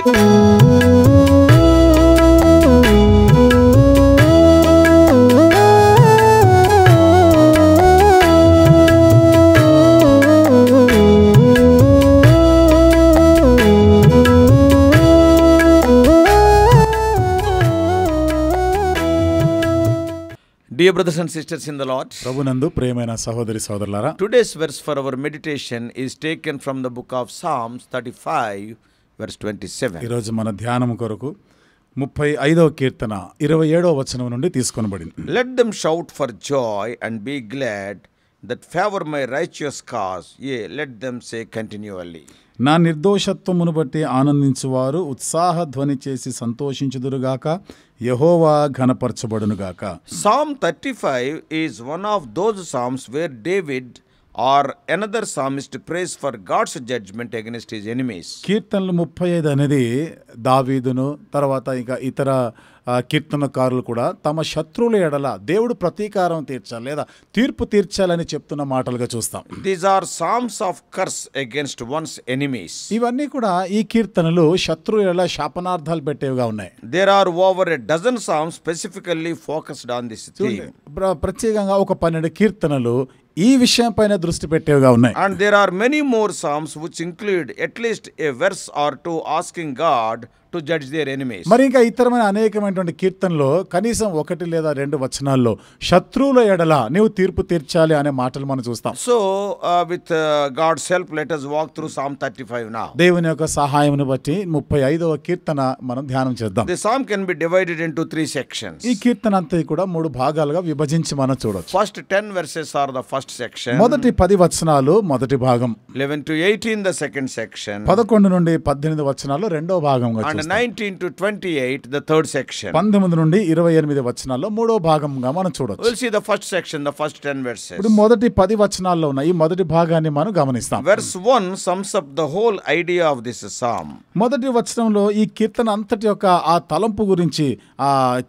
Dear brothers and sisters in the Lord, ప్రభునందు ప్రియమైన సహోదరి సోదరులారా, today's verse for our meditation is taken from the book of Psalms 35 verse 27. ఈ రోజు మన ధ్యానం కొరకు 35వ కీర్తన 27వ వచనం నుండి తీసుకొనబడింది. Let them shout for joy and be glad that favor my righteous cause. Yea, let them say continually. నా నిర్దోషత్వమును బట్టి ఆనందించువారు ఉత్సాహ ధ్వని చేసి సంతోషించుదురుగాక, యెహోవా ఘనపరచబడునుగాక. Psalm 35 is one of those psalms where David or another psalmist prays for God's judgment against his enemies. కీర్తనలు 35 అనేది దావీదును తర్వాత ఇంకా ఇతర కీర్తనకారులు కూడా తమ శత్రువుల ఎడల దేవుడు ప్రతీకారం తీర్చాలి లేదా తీర్పు తీర్చాలని చెప్తున్న మాటలుగా చూస్తాం. These are psalms of curse against one's enemies. ఇవన్నీ కూడా ఈ కీర్తనలు శత్రువుల ఎడల శాపనార్థాలు పెట్టేవిగా ఉన్నాయి. There are over a dozen psalms specifically focused on this theme. ప్రత్యేకంగా ఒక 12 కీర్తనలు ఈ విషయం పైన దృష్టి పెట్టేవిగా ఉన్నాయి. And there are many more psalms which include at least a verse or two asking God to judge their enemies. మరి ఇంకా ఇతరమైన అనేకమైనటువంటి కీర్తనలో కనీసం 1 లేదా 2 వచనాల్లో శత్రువుల ఎడల నీవు తీర్పు తీర్చాలి అనే మాటలు మనం చూస్తాం. So with God's help, let us walk through Psalm 35 now. దేవుని యొక్క సహాయమును బట్టి 35వ కీర్తన మనం ధ్యానం చేద్దాం. The psalm can be divided into 3 sections. ఈ కీర్తన అంతా కూడా 3 భాగాలుగా విభజించి మనం చూడొచ్చు. First 10 verses are the first section. మొదటి 10 వచనాలు మొదటి భాగం. 11 to 18 the second section. 11 నుండి 18 వచనాలు రెండో భాగంగా చూస్తాం. 19 to 28 the third section. 19 నుండి 28 వచనాల్లో మూడో భాగంగా మనం చూడొచ్చు. We'll see the first section, the first 10 verses. ఇప్పుడు మొదటి 10 వచనాల్లో ఉన్న ఈ మొదటి భాగాన్ని మనం గమనిస్తాం. Verse 1 sums up the whole idea of this psalm. మొదటి వచనంలో ఈ కీర్తన అంతటి యొక్క ఆ తలంపు గురించి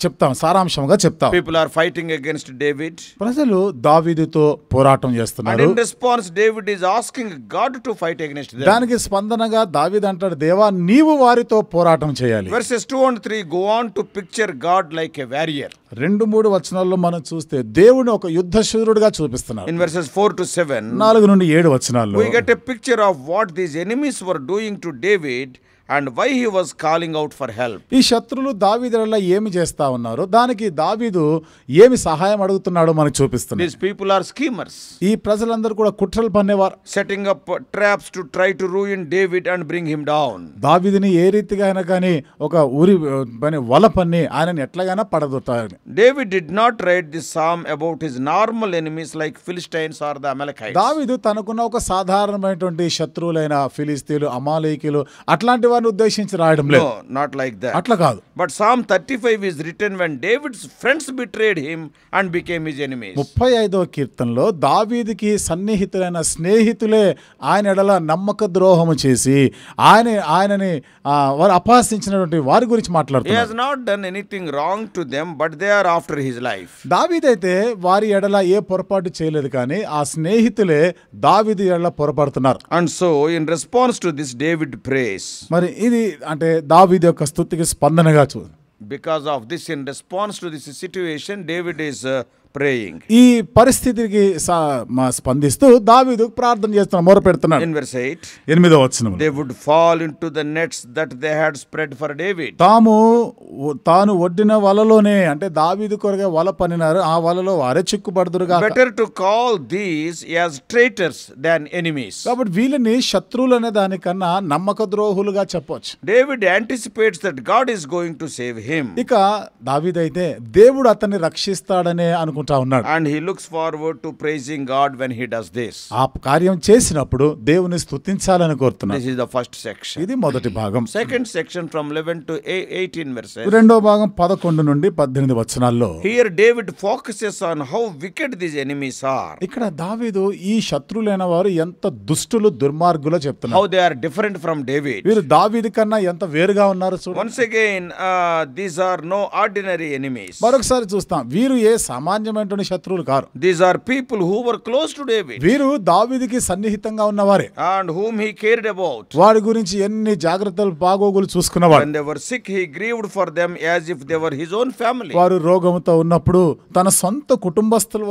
చెప్తాం, సారాంశంగా చెప్తాం. People are fighting against David. ప్రజలు దావీదుతో పోరాటం And చేస్తున్నారు. in response David is asking God to fight against them. దానికి స్పందనగా దావీదు అంటాడు, దేవా నీవు వారితో పోరాటం చేయాలి. Verses 2 and 3 go on to picture God like a warrior. 2-3 వచనాల్లో మనం చూస్తే దేవుని ఒక యుద్ధశూరుడుగా చూపిస్తున్నారు. In verses 4 to 7 4 నుండి 7 వచనాల్లో we get a picture of what these enemies were doing to David and why he was calling out for help. ఈ శత్రులు దావీదుల ఏమి చేస్తా ఉన్నారు, దానికి దావీదు ఏమి సహాయం అడుగుతున్నాడో మనకు చూపిస్తున్నారు. These people are schemers. ఈ ప్రజలందరూ కూడా కుట్రలు పన్నేవారు, setting up traps to try to ruin David and bring him down. దావీదుని ఏ రీతిగా అయినా కానీ ఒక ఊరి పని వల పన్ని ఆయనని ఎట్లాగైనా పడగొట్టారు. David did not write this psalm about his normal enemies like Philistines or the Amalekites. దావీదు తనకున్న ఒక సాధారణమైనటువంటి శత్రువులైన ఫిలిస్తీయులు, అమాలేకీయులు అట్లాంటి వారిని ఉద్దేశించి రాయడం లేదు. No, not like that. అట్లా కాదు. But Psalm 35 is written when David's friends betrayed him and became his enemies. 35వ కీర్తనలో దావీదుకి సన్నిహితులైన స్నేహితులే ఆయన ఎడల నమ్మక ద్రోహము చేసి ఆయనని వారు అపహాసించినటువంటి వారి గురించి He మాట్లాడుతున్నారు. has not done anything wrong to them, but they are after his life. దావీదైతే వారి ఎడల ఏ పొరపాటు చేయలేదు, కానీ ఆ స్నేహితులే దావీదు ఎడల పొరపడుతున్నారు. And so in response to this David prays. మరి ఇది అంటే దావీదు యొక్క స్తుతికి స్పందనగా చూడండి. Because of this, in response to this situation, David is praying. ఈ పరిస్థితికి స్పందిస్తూ దావీదు ప్రార్థన చేస్తున్నాడు, మొర పెడుతున్నాడు. In verse 8, 8వ వచనం, they would fall into the nets that they had spread for David. తాను ఒడ్డిన వలలోనే, అంటే దావీదు కొరగా వల పన్నినారు, ఆ వలలో వారే చిక్కుపడుదురుగా. Better to call these as traitors than enemies. కాబట్టి వీళ్ళని శత్రువులు అనే దానికన్నా నమ్మక ద్రోహులుగా చెప్పవచ్చు. David anticipates that God is going to save him. ఇక దావీదైతే దేవుడు అతన్ని రక్షిస్తాడనే అనుకుంటా ఉన్నాడు. And he looks forward to praising God when he does this. ఆ కార్యం చేసినప్పుడు దేవుని స్తుతించాలని కోరుతున్నాడు. This is the first section. ఇది మొదటి భాగం. Second section from 11 to 18 verses. రెండో భాగం 11 నుండి 18 వచనాల్లో Here David focuses on how wicked these enemies are. ఇక్కడ దావీదు ఈ శత్రులైన వారు ఎంత దుష్టులు, దుర్మార్గులో చెప్తున్నారు. How they are different from David. వీరు దావీదు కన్నా ఎంత వేరుగా ఉన్నారు చూడండి. Once again, these are no ordinary enemies. మరొకసారి చూస్తాం, వీరు ఏ సామాన్యమైన సాధారణమైనటువంటి శత్రువులు car. These are people who were close to David వీరు దావీదుకి సన్నిహితంగా ఉన్నవారే, and whom he cared about. వారి గురించి ఎన్ని జాగ్రత్తలు బాగోగులు చూసుకున్నవాడు. When they were sick, he grieved for them as if they were his own family. వారు రోగంతో ఉన్నప్పుడు తన సొంత కుటుంబస్తుల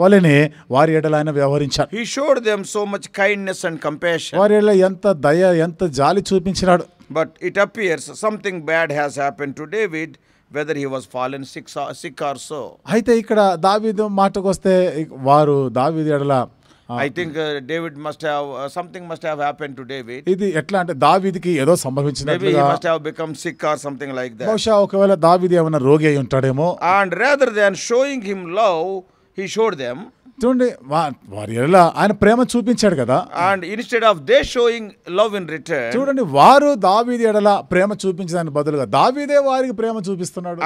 వల్లనే వారి ఎడల ఆయన వ్యవహరించాడు. He showed them so much kindness and compassion. వారి ఎడల ఎంత దయ, ఎంత జాలి చూపించినాడు. But it appears something bad has happened to David, whether he was fallen sick or so. అయితే ఇక్కడ దావీదు మాటకు వస్తే వారు దావీదు ఎడల I think David must have something must have happened to David. ఇది ఎట్లా అంటే దావీదుకి ఏదో Maybe he సంభవించినట్లుగా, must have become sick or something like that. బహుశా ఒకవేళ దావీదు ఏమైనా రోగి అయి ఉంటాడేమో. And rather than showing him love, he showed them. చూడండి, వారి ఎడల ఆయన ప్రేమ చూపించాడు కదా. And instead of they showing love in return, చూడండి, వారు దావీదు ఎడల ప్రేమ చూపించడానికి బదులుగా దావీదే వారికి ప్రేమ చూపిస్తున్నాడు.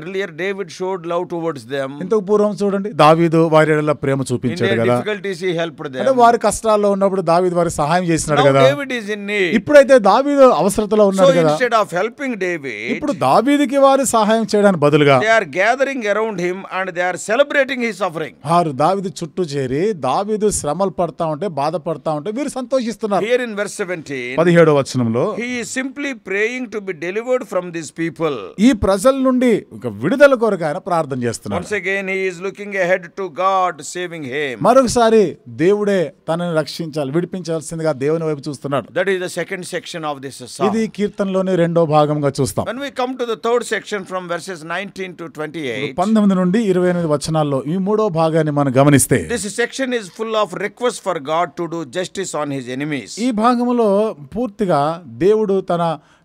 earlier David showed love towards them. ఇంతకు పూర్వం చూడండి, దావీదు వారి ఎడల ప్రేమ In చూపించాడు their కదా. difficulties he helped అంటే them. వారి కష్టాల్లో ఉన్నప్పుడు దావీదు వారికి సహాయం చేసినాడు Now కదా. David is in need. ఇప్పుడైతే దావీదు అవసరతలో So ఉన్నాడు కదా. instead of helping David, ఇప్పుడు దావీదుకి వారు సహాయం చేయడానికి బదులుగా they are gathering around him and they are celebrating his suffering. వారు దావీదు చుట్టూ చేరి దావీదు శ్రమలు పడతా ఉంటే, బాధపడతా ఉంటే వీరు సంతోషిస్తున్నారు. Here in verse 17, 17వ వచనంలో he is simply praying to be delivered from these people. ఈ ప్రజల నుండి ఒక విడుదల కొరకు ఆయన ప్రార్థన చేస్తున్నాడు. Once again he is looking ahead to God saving him. మరొకసారి దేవుడే తనని రక్షించాలి, విడిపించాల్సిందిగా దేవుని వైపు చూస్తున్నాడు. That is the second section of this psalm. ఇది కీర్తనలోని రెండో భాగంగా చూస్తాం. When we come to the third section from verses 19 to 28, 19 నుండి 28 వచనాల్లో ఈ మూడో భాగాన్ని మనం గమనిస్తే, this section is full of requests for God to do justice on his enemies. ఈ భాగంలో పూర్తిగా దేవుడు తన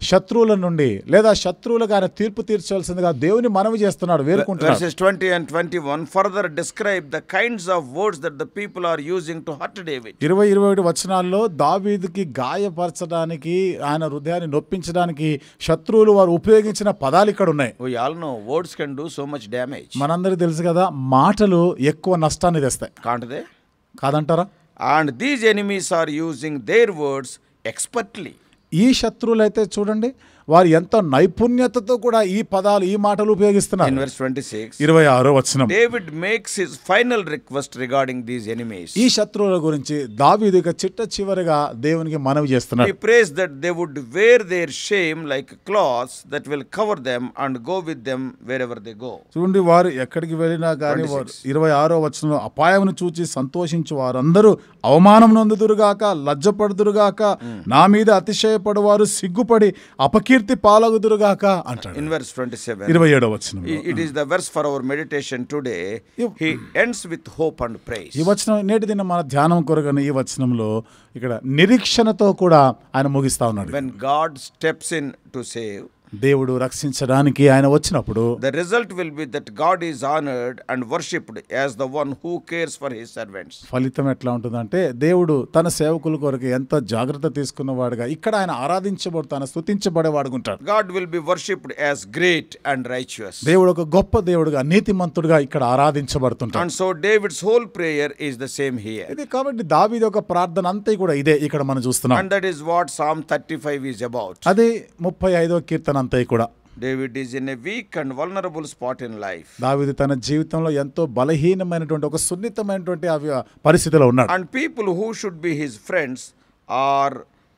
శత్రువుల నుండి లేదా శత్రువులకు ఆయన తీర్పు తీర్చాల్సిందిగా దేవుని మనవి చేస్తున్నాడు, వేడుకుంటున్నాడు. Verses 20 and 21 further describe the kinds of words that the people are using to hurt David. 20-21 వచనాల్లో దావీదుకి గాయపరచడానికి, ఆయన హృదయాన్ని నొప్పించడానికి శత్రువులు వారు ఉపయోగించిన పదాలు ఇక్కడ ఉన్నాయి. We all know words can do so much damage. మనందరికీ తెలుసు కదా, మాటలు ఎక్కువ నష్టాన్ని తెస్తాయి, Can't they? కాదంటారా? And these enemies are using their words expertly. ఈ శత్రువులైతే చూడండి, వారు ఎంతో నైపుణ్యతతో కూడా ఈ పదాలు, ఈ మాటలు In ఉపయోగిస్తున్నారు. verse 26, 26వ వచనం, David makes his final request regarding these enemies. ఈ శత్రువుల గురించి దావీదు ఇక చిట్ట చివరిగా దేవునికి మనవి He చేస్తున్నాడు. prays that they would wear their shame like cloths that will cover them and go with them wherever they go. చూడండి, వారు ఎక్కడికి వెళ్ళినా కానీ వారు 26వ వచనంలో అపాయమును చూచి సంతోషించు వారందరూ అవమానం నొందుదురుగాక, లజ్జపడుదురుగాక, నా మీద అతిశయపడువారు సిగ్గుపడి అపకీర్తి పాలగుదురుగాక అంటాడు. In verse 27, 27వ వచనం, it is the verse for our meditation today. He ends with hope and praise. ఈ వచనం నేటి దిన మన ధ్యానం కొరగని ఈ వచనంలో ఇక్కడ నిరీక్షణతో కూడా ఆయన ముగిస్తా ఉన్నాడు. When God steps in to save, దేవుడు రక్షించడానికి ఆయన వచ్చినప్పుడు the result will be that God is honored and worshipped as the one who cares for his servants. ఫలితం ఎట్లా ఉంటుందంటే, దేవుడు తన సేవకుల కొరకు ఎంత జాగ్రత్త తీసుకున్నవాడుగా ఇక్కడ ఆయన ఆరాధించబడతాను, స్తుతించబడేవాడుగా ఉంటాడు. God will be worshipped as great and righteous. దేవుడు ఒక గొప్ప దేవుడుగా, నీతిమంతుడుగా ఇక్కడ ఆరాధించబడుతుంటాడు. And so David's whole prayer is the same here. ఇది కాబట్టి దావీదు యొక్క ప్రార్థన అంతా కూడా ఇదే ఇక్కడ మనం చూస్తున్నాం. And that is what Psalm 35 is about. అది 35వ కీర్తన అంతా కూడా. David is in a weak and vulnerable spot in life. దావీదు తన జీవితంలో ఎంతో బలహీనమైనటువంటి, ఒక సున్నితమైనటువంటి పరిస్థితిలో ఉన్నాడు. And people who should be his friends are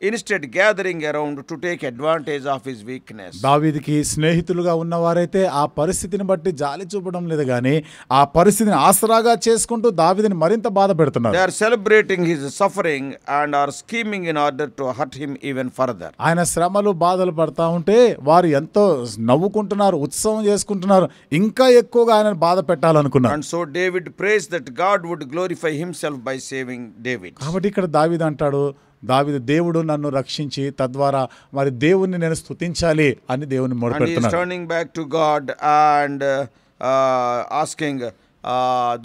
instead gathering around to take advantage of his weakness. దావీదుకి స్నేహితులుగా ఉన్నవారైతే ఆ పరిస్థితిని బట్టి జాలి చూపడం లేదు కానీ ఆ పరిస్థితిని ఆసరాగా చేసుకుంటూ దావీదుని మరింత బాధ పెడుతున్నారు. They are celebrating his suffering and are scheming in order to hurt him even further. ఆయన శ్రమలు బాధలు పడతా ఉంటే వారు ఎంతో నవ్వుకుంటున్నారు, ఉత్సవం చేసుకుంటున్నారు, ఇంకా ఎక్కువగా ఆయన బాధ పెట్టాలనుకున్నారు. And so David prays that God would glorify himself by saving David. కాబట్టి ఇక్కడ దావీదు అంటాడు, దేవుడు నన్ను రక్షించి తద్వారా మరి దేవుణ్ణి నేను స్తుతించాలి అని దేవుని And he is మొరపెడుతున్నాడు. turning back to God and asking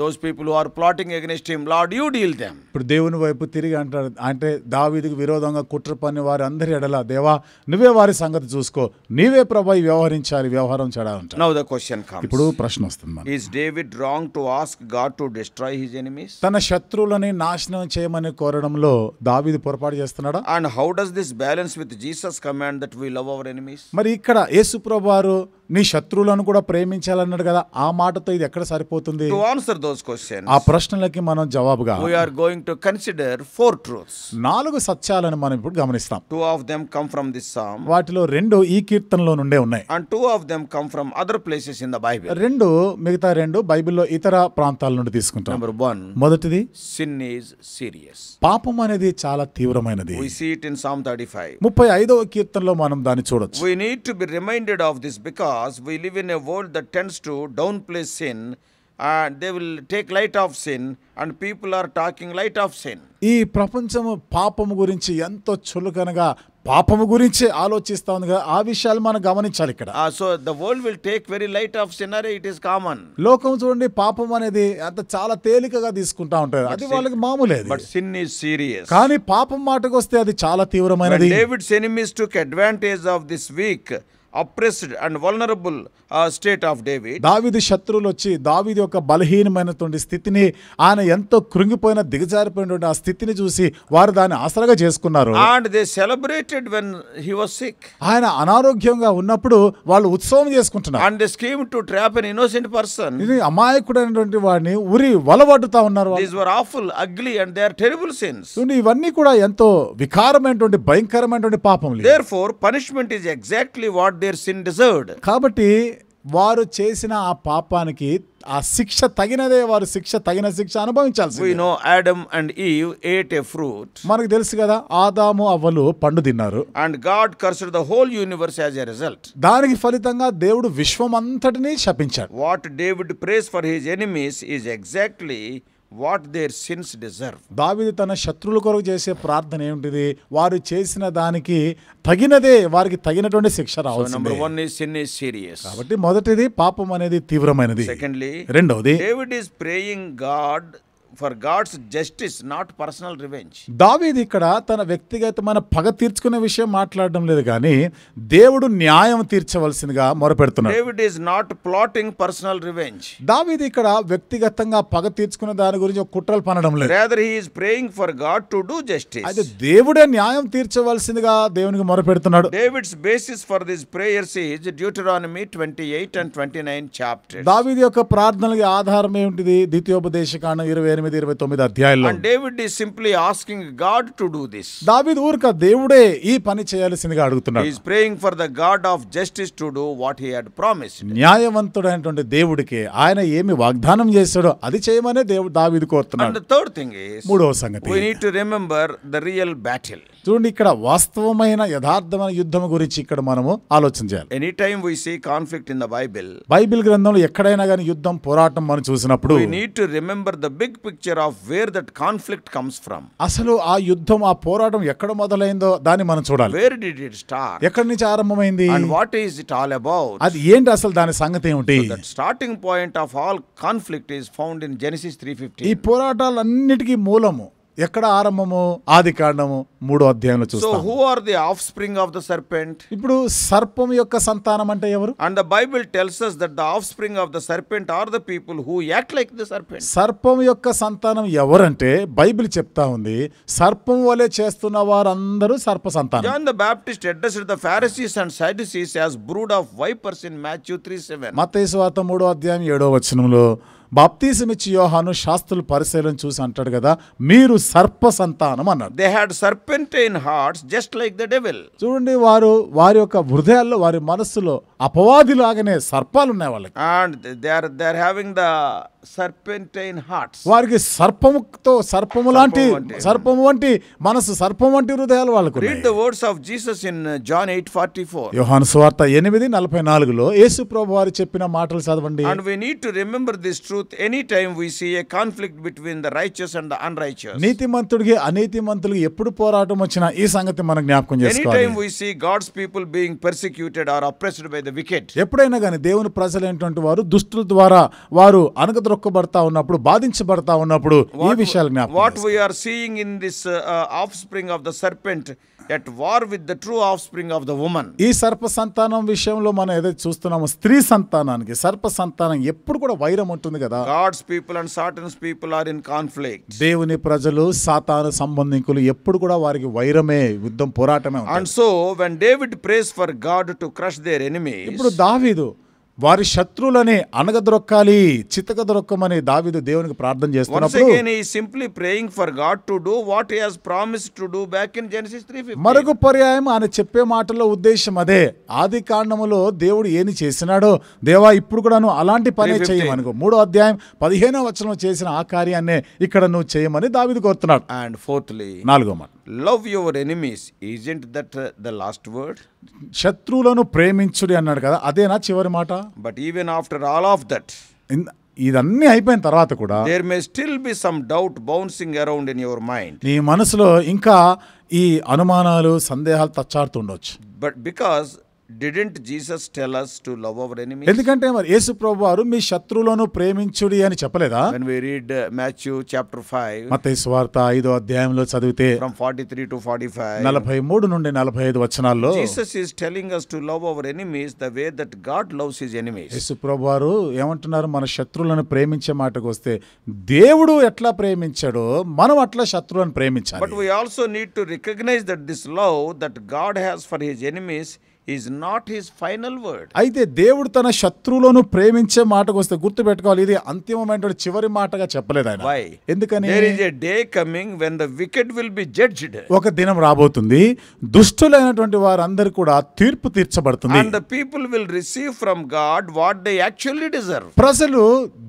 those people who are plotting against him, Lord, you deal them. ఇప్పుడు దేవుని వైపు తిరిగి అంటాడు, అంటే దావీదుకు విరోధంగా కుట్ర పన్ని వారి అందరి ఎడల దేవా నువ్వే వారి సంగతి చూసుకో, నీవే ప్రభు వ్యవహరించాలి, వ్యవహారం చేయాలంటాడు. Now the question comes, ఇప్పుడు ప్రశ్న వస్తుంది మనకి, is David wrong to ask God to destroy his enemies? తన శత్రువులని నాశనం చేయమని కోరడంలో దావీదు పొరపాటు చేస్తున్నాడా? And how does this balance with Jesus' command that we love our enemies? మరి ఇక్కడ యేసుప్రభు వారు నీ శత్రువులను కూడా ప్రేమించాలన్నాడు కదా, ఆ మాటతో ఇది ఎక్కడ సరిపోతుంది? To answer those questions, ఆ ప్రశ్నలకి మనం జవాబుగా we are going to consider 4 truths. 4 సత్యాలను మనం ఇప్పుడు గమనిస్తాం. 2 of them come from this psalm, వాటిలో 2 ఈ కీర్తనలో నుండే ఉన్నాయి. and 2 of them come from other places in the Bible. మిగతా 2 బైబిల్లో ఇతర ప్రాంతాల నుండి తీసుకుంటాం. Number 1, మొదటిది, sin is serious. పాపం అనేది చాలా తీవ్రమైనది. We see it in Psalm 35. 35వ కీర్తనలో మనం దాన్ని చూడొచ్చు. We need to be reminded of this because we live in a world that tends to downplay sin, and they will take light of sin, and people are talking light of sin. ఈ ప్రపంచము పాపము గురించి ఎంతో చులకనగా పాపము గురించి ఆలోచిస్తా ఉంది కదా, ఆ విషయాలు మనం గమనించాలి ఇక్కడ. So the world will take very light of sin, it is common. లోకం చూడండి, పాపం అనేది అంత చాలా తేలికగా తీసుకుంటా ఉంటారు, అది వాళ్ళకి మామూలే. But sin is serious. కానీ పాపం మాటకు వస్తే అది చాలా తీవ్రమైనది. When David's enemies took advantage of this weak, oppressed and vulnerable state of David, దావీదు శత్రువులు వచ్చి దావీదు యొక్క బలహీనమైనటువంటి స్థితిని, ఆయన ఎంతో కృంగిపోయిన దిగజారిపోయినటువంటి ఆ స్థితిని చూసి వారు దాన్ని ఆసరాగా చేసుకున్నారు. and they celebrated when he was sick, ఆయన అనారోగ్యంగా ఉన్నప్పుడు వాళ్ళు ఉత్సవం చేసుకుంటున్నారు. and they schemed to trap an innocent person. ఇది అమాయకుడైనటువంటి వాడిని ఉరి వలబడుతా ఉన్నారు. These were awful, ugly and they are terrible sins. ఇవన్నీ కూడా ఎంతో వికారమైనటువంటి భయంకరమైనటువంటి పాపములు. Therefore punishment is exactly what their sin deserved. కాబట్టి వారు చేసిన ఆ పాపానికి ఆ శిక్ష తగినదే, వారు తగిన శిక్ష అనుభవించాల్సింది. We know Adam and Eve ate a fruit. మనకు తెలుసు కదా, ఆదాము అవ్వలు పండు తిన్నారు. And God cursed the whole universe as a result. దానికి ఫలితంగా దేవుడు విశ్వమంతటిని శపించాడు. What David prays for his enemies is exactly what their sins deserve. దావీదు తన శత్రువుల కొరకు చేసే ప్రార్థన ఏమిటిది? వారు చేసిన దానికి తగినదే, వారికి తగినటువంటి శిక్ష రావాల్సిందే. Number 1 is sin is serious. కాబట్టి మొదటిది పాపం అనేది తీవ్రమైనది. Secondly, రెండవది, David is praying God for God's justice, not personal revenge. దావీదు ఇక్కడ తన వ్యక్తిగతమైన పగ తీర్చుకునే విషయం మాట్లాడడం లేదు, కానీ దేవుడు న్యాయం తీర్చవలసిందిగా మొరపెడుతున్నాడు. David is not plotting personal revenge. దావీదు ఇక్కడ వ్యక్తిగతంగా పగ తీర్చుకునే దాని గురించి కుట్రలు పనడం లేదు. Rather he is praying for God to do justice. అయితే దేవుడే న్యాయం తీర్చవలసిందిగా దేవునికి మొరపెడుతున్నాడు. David's basis for these prayers is Deuteronomy 28 and 29 chapters. దావీదు యొక్క ప్రార్థనలకు ఆధారం ఏమిటిది? ద్వితీయోపదేశకాండం 28, 29 అధ్యాయాల్లో. And David is simply asking God to do this. దావీదు ఊరిక దేవుడే ఈ పని చేయాల్సిందిగా అడుగుతున్నాడు. He is praying for the God of justice to do what he had promised. న్యాయవంతుడైనటువంటి దేవుడికి ఆయన ఏమి వాగ్దానం చేశాడో అది చేయమనే దావీదు కోరుతున్నాడు. And the third thing is, మూడవ సంగతి, we need to remember the real battle. చూడండి, ఇక్కడ వాస్తవమైన యథార్థమైన యుద్ధం గురించి ఇక్కడ మనము ఆలోచన చేయాలి. Anytime we see conflict in the Bible, Bible గ్రంథంలో ఎక్కడైనా కానీ యుద్ధం, పోరాటం మనం చూసినప్పుడు we need to remember the big picture of where that conflict comes from. అసలు ఆ యుద్ధం, ఆ పోరాటం ఎక్కడ మొదలైందో దాన్ని మనం చూడాలి. Where did it start? ఎక్కడి నుంచి ఆరంభమైంది? And what is it all about? అది ఏంటి అసలు దాని సంగతి ఏమిటి? So that starting point of all conflict is found in Genesis 3:15. ఈ పోరాటాలన్నిటికీ మూలము ఎక్కడ ఆరంభము? ఆదికాండము 3వ అధ్యాయంలో So చూస్తాం. who are the offspring of the serpent? ఇప్పుడు సర్పం యొక్క సంతానం అంటే ఎవరు? And the Bible tells us that the offspring of the serpent are the people who act like the serpent. సర్పం యొక్క సంతానం ఎవరంటే బైబిల్ చెప్తా ఉంది, సర్పం వలె చేస్తున్న వారందరూ సర్ప సంతానం. John the Baptist addressed the Pharisees and Sadducees as brood of vipers in Matthew 3:7. మత్తయి సువార్త 3వ అధ్యాయం 7వ వచనంలో బాప్తిసమిచ్చి యోహాను శాస్త్రుల పరిశీలన చూసి అంటాడు కదా, మీరు సర్ప సంతానం అన్నాడు. They had serpentine hearts just like the devil. చూడండి, వారి యొక్క హృదయాల్లో, వారి మనస్సులో అపవాదిలాగానే సర్పాలు ఉన్నాయి వాళ్ళకి. And they are having the serpentine hearts. వారికి సర్పము వంటి మనసు, సర్పం వంటి హృదయాలు వాళ్ళకు. Read the words of Jesus in John 8:44. యోహాను సువార్త 8:44లో యేసు ప్రభువు వారు చెప్పిన మాటలు చదవండి. And we need to remember this truth anytime we see a conflict between the righteous and the unrighteous. నీతిమంతుడికి అనీతిమంతుడికి ఎప్పుడు పోరాటం వచ్చినా ఈ సంగతి మనం జ్ఞాపకం చేసుకోవాలి. Anytime we see God's people being persecuted or oppressed by the wicked. ఎప్పుడైనా కానీ దేవుని ప్రజలైనటువంటి వారు దుష్టుల ద్వారా వారు అణగద్రొక్కబడతా ఉన్నప్పుడు, బాధించబడతా ఉన్నప్పుడు ఈ విషయాలు జ్ఞాపకం. What we are seeing in this offspring of the serpent at war with the true offspring of the woman. ఈ సర్ప సంతానం విషయంలో మనం ఏదైతే చూస్తున్నామో స్త్రీ సంతానానికి సర్ప సంతానం ఎప్పుడు కూడా వైరం ఉంటుంది కదా. God's people and Satan's people are in conflict. దేవుని ప్రజలు సాతాను సంబంధికులు ఎప్పుడు కూడా వారికి వైరమే, యుద్ధం, పోరాటమే ఉంటుంది. And so when David prays for God to crush their enemies, ఇప్పుడు దావీదు వారి శత్రువులని అనగదొరక్కాలి, చితకదొరక్కమని దావీదు దేవునికి ప్రార్థన once చేస్తున్నప్పుడు again he is simply praying for God to do what he has promised to do back in Genesis 3:15. మరొక పర్యాయం ఆయన చెప్పే మాటల్లో ఉద్దేశం అదే. ఆది కాండములో దేవుడు ఏమి చేసినాడో, దేవా ఇప్పుడు కూడా నువ్వు అలాంటి పనే 3:15. చేయమనుకో. 3వ అధ్యాయం 15వ వచనంలో చేసిన ఆ కార్యాన్నే ఇక్కడ నువ్వు చేయమని దావీదు కోరుతున్నాడు. And fourthly, 4వ మాట, love your enemies. Isn't that the last word? శత్రువులను ప్రేమించుడి అన్నాడు కదా, అదేనా చివరి మాట? But even after all of that, ఇదన్నీ అయిపోయిన తర్వాత కూడా there may still be some doubt bouncing around in your mind. నీ మనసులో ఇంకా ఈ అనుమానాలు, సందేహాలు తచ్చాడుతుండొచ్చు. But because didn't Jesus tell us to love our enemies? ఎందుకంటే మరి యేసు ప్రభువు వారు మీ శత్రువులను ప్రేమించుడి అని చెప్పలేదా? When we read Matthew chapter 5, మత్తయి సువార్త 5వ అధ్యాయంలో చదివితే from 43 to 45, 43 నుండి 45 వచనాల్లో Jesus is telling us to love our enemies the way that God loves his enemies. యేసు ప్రభువు వారు ఏమంటున్నారు? మన శత్రువులను ప్రేమించే మాటకు వస్తే దేవుడు ఎట్లా ప్రేమించాడో మనం అట్లా శత్రువులను ప్రేమించాలి. But we also need to recognize that this love that God has for his enemies is not his final word. అయితే దేవుడు తన శత్రువులను ప్రేమించే మాటకు వస్తే గుర్తుపెట్టుకోవాలి, ఇది అంతిమమైన చివరి మాటగా చెప్పలేదు ఆయన. Why? ఎందుకని? There is a day coming when the wicked will be judged. ఒక దినం రాబోతుంది, దుష్టులైనటువంటి వారందరూ కూడా తీర్పు తీర్చబడుతుంది. And the people will receive from God what they actually deserve. ప్రజలు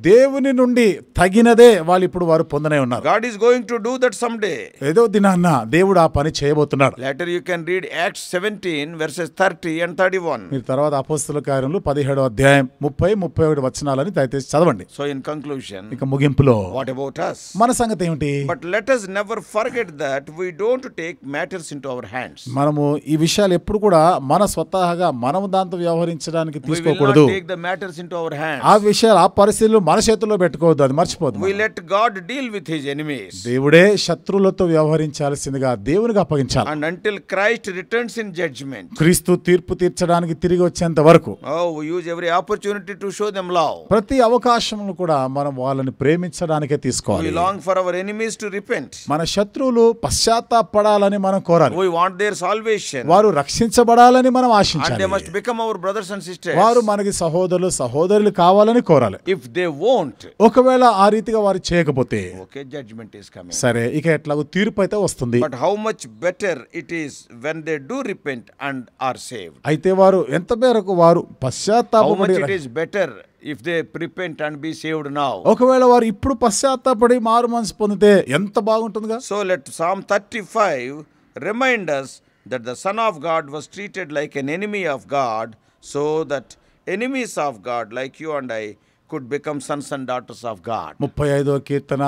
దేవుని నుండి తగినదే వాళ్ళు ఇప్పుడు వారు పొందనే ఉన్నారు. God is going to do that someday. ఏదో దినాన్న దేవుడు ఆ పని చేయబోతున్నాడు. Later you can read Acts 17 verses 30 and 31. మీరు తర్వాత అపోస్తల కార్యములు 17వ అధ్యాయం 30, 31 వచనాలని దయచేసి చదవండి. So in conclusion, ఇక ముగింపులో what about us? మన సంగతి ఏమిటి? But let us never forget that we don't take matters into our hands. మనము ఈ విషయాలు ఎప్పుడు కూడా మన స్వతహాగా మనము దాంతో వ్యవహరించడానికి We will not తీసుకోకూడదు. take the matters into our hands. ఆ విషయాలు, ఆ పరిస్థితులు మన చేతుల్లో పెట్టుకోవద్దు, అది మర్చిపోద్దు. We let God deal with his enemies. దేవుడే శత్రువులతో వ్యవహరించాల్సిందిగా దేవునికి అప్పగించాలి. And until Christ returns in judgment, క్రీస్తు తీర్పు తీర్చడానికి తిరిగి వచ్చేంత వరకు we use every opportunity to show them love. ప్రతి అవకాశంలో కూడా మనం వాళ్ళని ప్రేమించడానికే తీసుకోవాలి. We long for our enemies to repent. మన శత్రువులు పశ్చాత్తాపడాలని మనం కోరాలి. We want their salvation. వారు రక్షించబడాలని మనం And ఆశించాలి. they must become our brothers and sisters. వారు మనకి సహోదరులు, సహోదరులు కావాలని కోరాలి. If they won't, ఒకవేళ ఆ రీతిగా వారు చేయకపోతే okay, judgment is coming. సరే, ఇక ఎట్లాగో తీర్పు అయితే వస్తుంది. But how much better it is when they do repent and are saved. అయితే వారు ఎంత మేరకు వారు How much పశ్చాత్తాపడి it is better if they repent and be saved now. ఒకవేళ వారు ఇప్పుడు పశ్చాత్తాపడి మారు మనసు పొందితే ఎంత బాగుంటుందిగా. So let Psalm 35 remind us that the Son of God was treated like an enemy of God, so that enemies of God like you and I could become sons and daughters of God. 35వ కీర్తన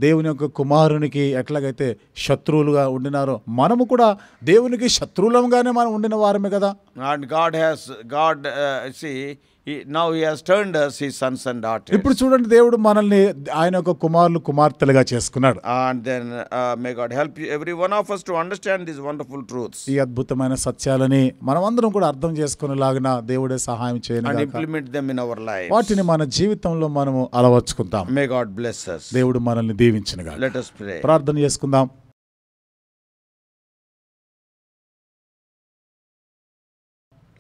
దేవుని యొక్క కుమారునికి ఎట్లాగైతే శత్రువులుగా ఉండినారో మనము కూడా దేవునికి శత్రువులంగానే మనం ఉండిన వారమే కదా. And now he has turned us his sons and daughters. ఇప్పుడు చూడండి, దేవుడు మనల్ని ఆయన యొక్క కుమారులు, కుమార్తెలుగా చేసుకున్నాడు. And then may God help you, every one of us, to understand these wonderful truths. ఈ అద్భుతమైన సత్యాలని మనం అందరం కూడా అర్థం చేసుకునేలాగిన దేవుడే సహాయం And చేయను. implement them in our lives. వాటిని మన జీవితంలో మనము అలవర్చుకుందాం. May God bless us. దేవుడు మనల్ని దీవించునుగా. Let us pray. ప్రార్థన చేసుకుందాం.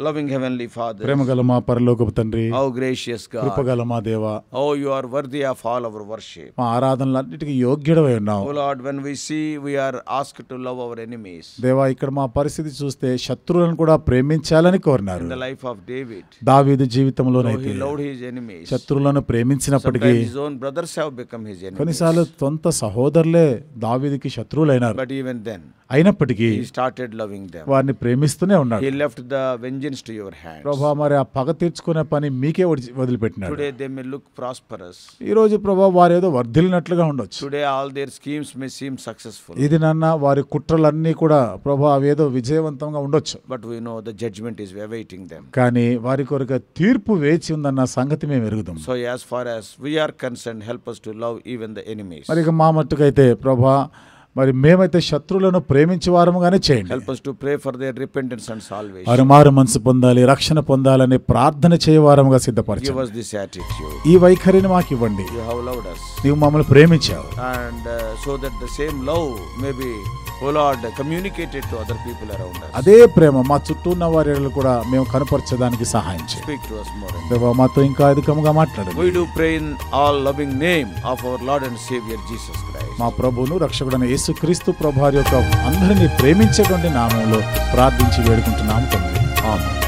Loving Heavenly Father, ప్రేమగల మా పరలోకపు తండ్రి, how gracious God, కృపగల మా దేవా, oh you are worthy of all our worship. మా ఆరాధనలన్నిటికీ యోగ్యుడవై ఉన్నావు. Oh Lord, when we see we are asked to love our enemies. దేవా, ఇక్కడ మా పరిస్థితి చూస్తే శత్రువులను కూడా ప్రేమించాలని కోరినారు. In the life of David, దావీదు though జీవితంలోనైతే he loved his enemies, శత్రువులను ప్రేమించినప్పటికీ sometimes his own brothers have become his enemies. కొన్నిసార్లు సొంత సహోదరులే దావీదుకి శత్రువులైనారు. But even then, అయినప్పటికీ he started loving them. వారిని ప్రేమిస్తూనే ఉన్నాడు. He left the vengeance to your hands. ప్రభా, మరి ఆ పగ తీర్చుకునే పని మీకే వదిలిపెట్టినాడు. Today they may look prosperous. ఈ రోజు ప్రభా వారు ఏదో వర్ధిల్లినట్లుగా ఉండొచ్చు. Today all their schemes may seem successful. ఇది నాన్న వారి కుట్రలన్నీ కూడా ప్రభా అవేదో విజయవంతంగా ఉండొచ్చు. But we know the judgment is awaiting them. కానీ వారి కొరకు తీర్పు వేచి ఉందన్న సంగతి మేము ఎరుగుదాం. So as far as we are concerned, help us to love even the enemies. మరి ఇక మా మట్టుకైతే ప్రభా మరి మేమైతే శత్రువులను ప్రేమించే వారముగానే చేయండి. Help us to pray for their repentance and salvation. వారు మారు మనసు పొందాలి, రక్షణ పొందాలని ప్రార్థన చేయవారముగా Give సిద్ధపరచండి. us this attitude. ఈ వైఖరిని మాకు ఇవ్వండి. You have loved us. నీవు మమ్మల్ని ప్రేమించావు. And so that the same love may be, O Lord, communicated to other people around us. అదే ప్రేమ మా చుట్టూ ఉన్న వారి ఎడల కూడా మేము కనపరచడానికి సహాయం చేయండి. Speak to us more. దేవా మాతో ఇంకా అధికముగా మాట్లాడండి. We do pray in all loving name of our Lord and Savior Jesus Christ. మా ప్రభువును రక్షకుడైన యేసుక్రీస్తు ప్రభువారి యొక్క అందరినీ ప్రేమించేటువంటి నామంలో ప్రార్థించి వేడుకుంటున్నాము తండ్రి. ఆమేన్.